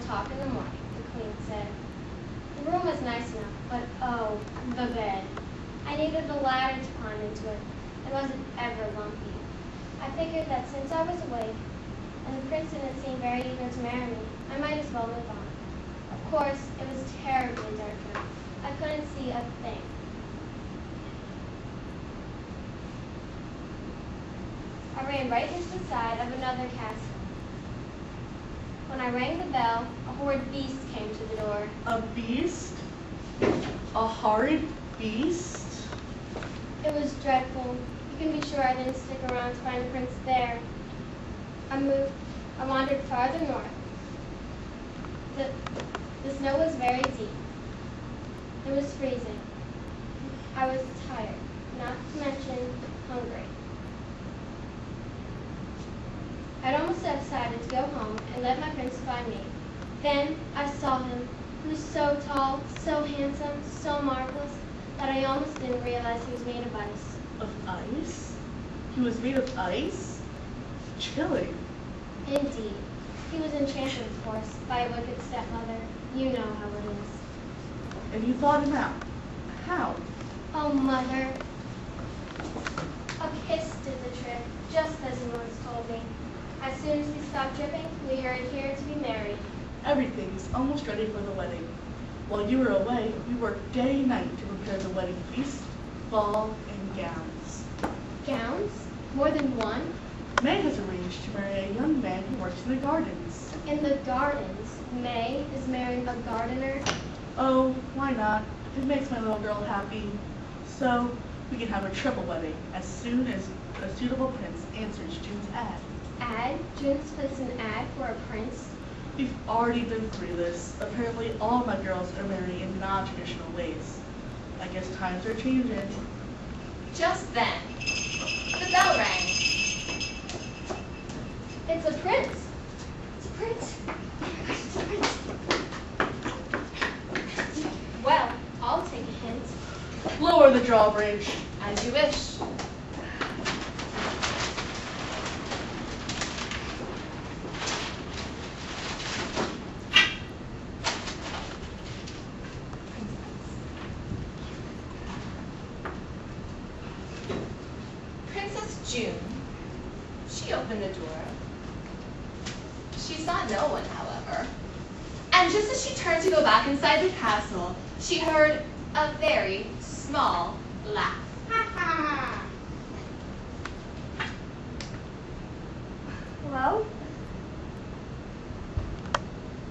talk in the morning, the queen said. The room was nice enough, but oh, the bed. I needed a ladder to climb into it. It wasn't ever lumpy. I figured that since I was awake, and the prince didn't seem very eager to marry me, I might as well move on. Of course, it was terribly dark now. I couldn't see a thing. I ran right into the side of another castle. When I rang the bell, a horrid beast came to the door. A beast? A horrid beast? It was dreadful. You can be sure I didn't stick around to find the prince there. I wandered farther north. The snow was very deep. It was freezing. I was tired, not to mention hungry. I'd almost decided to go home and let my prince find me. Then I saw him. He was so tall, so handsome, so marvelous, that I almost didn't realize he was made of ice. Of ice? He was made of ice? Chilling. Indeed. He was enchanted, of course, by a wicked stepmother. You know how it is. And you thought him out. How? Oh, Mother. A kiss did the trick, just as you once told me. As soon as we stopped dripping, we hurried here to be married. Everything's almost ready for the wedding. While you were away, we worked day and night to prepare the wedding feast, ball, and gowns. Gowns? More than one? May has arranged to marry a young man who works in the gardens. In the gardens? May is marrying a gardener? Oh, why not? It makes my little girl happy. So, we can have a triple wedding as soon as a suitable prince answers June's ad. Ad? June's placed an ad for a prince? We've already been through this. Apparently all my girls are marrying in non-traditional ways. I guess times are changing. Just then, the bell rang. It's a prince. It's a prince. It's a prince. Well, I'll take a hint. Lower the drawbridge. As you wish. Princess June. She opened the door. She saw no one, however. And just as she turned to go back inside the castle, she heard a very small laugh. Hello?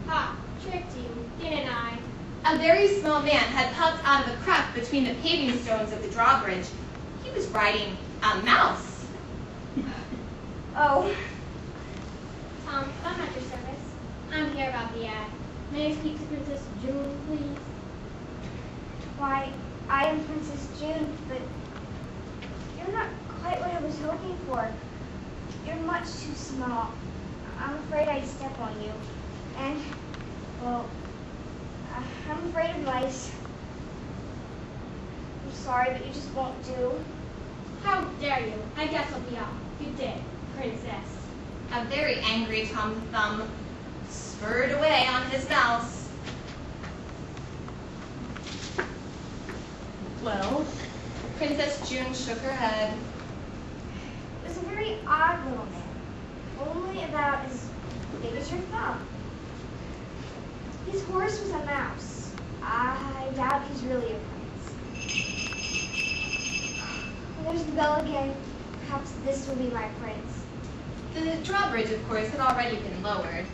Ha, tricked you, didn't I? A very small man had popped out of a crack between the paving stones of the drawbridge. He was riding a mouse. Oh. Tom, I'm at your service. I'm here about the ad. May I speak to Princess June, please? Why, I am Princess June, but you're not quite what I was hoping for. You're much too small. I'm afraid I'd step on you. And, well, I'm afraid of mice. I'm sorry, but you just won't do. How dare you? I guess I'll be off. You did, princess. A very angry Tom Thumb spurred away on his mouse. Well, Princess June shook her head. It was a very odd little man, only about as big as your thumb. His horse was a mouse. I doubt he's really a prince. There's the bell again. Perhaps this will be my prince. The drawbridge, of course, had already been lowered,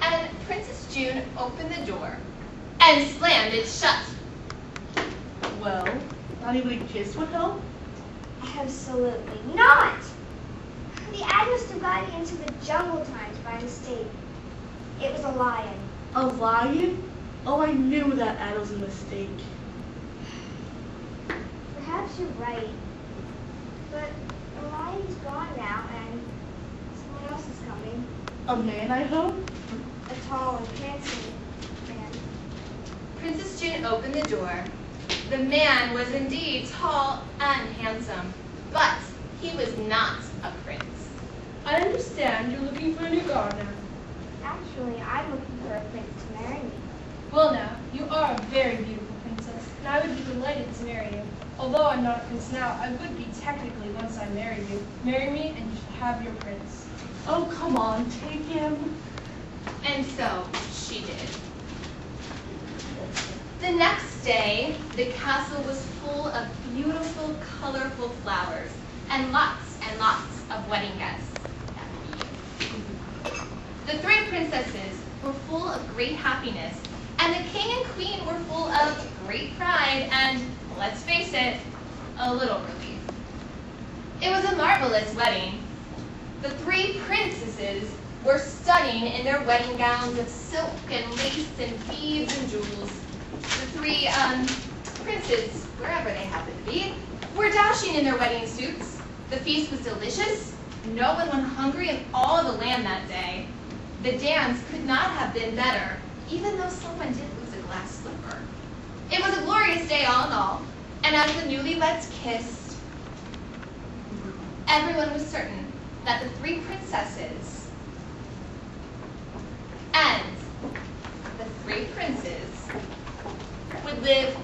and Princess June opened the door and slammed it shut. well, not even a kiss would help? Absolutely not! The ad must have gotten into the jungle times by mistake. It was a lion. A lion? Oh, I knew that ad was a mistake. Perhaps you're right. But the lion's gone now, and someone else is coming. A man, I hope? A tall and handsome man. Princess June opened the door. The man was indeed tall and handsome, but he was not a prince. I understand you're looking for a new gardener. Actually, I'm looking for a prince to marry me. Well now, you are a very beautiful princess, and I would be delighted to marry you. Although I'm not a prince now, I would be technically once I married you. Marry me and you shall have your prince. Oh, come on, take him. And so she did. The next day, the castle was full of beautiful, colorful flowers and lots of wedding guests. The three princesses were full of great happiness, and the king and queen were full of great pride and, let's face it, a little relief. It was a marvelous wedding. The three princesses were stunning in their wedding gowns of silk and lace and beads and jewels. The three princes, wherever they happened to be, were dashing in their wedding suits. The feast was delicious. No one went hungry in all the land that day. The dance could not have been better, even though someone did lose a glass slipper. It was a glorious day all in all, and as the newlyweds kissed, everyone was certain that the three princesses and the three princes would live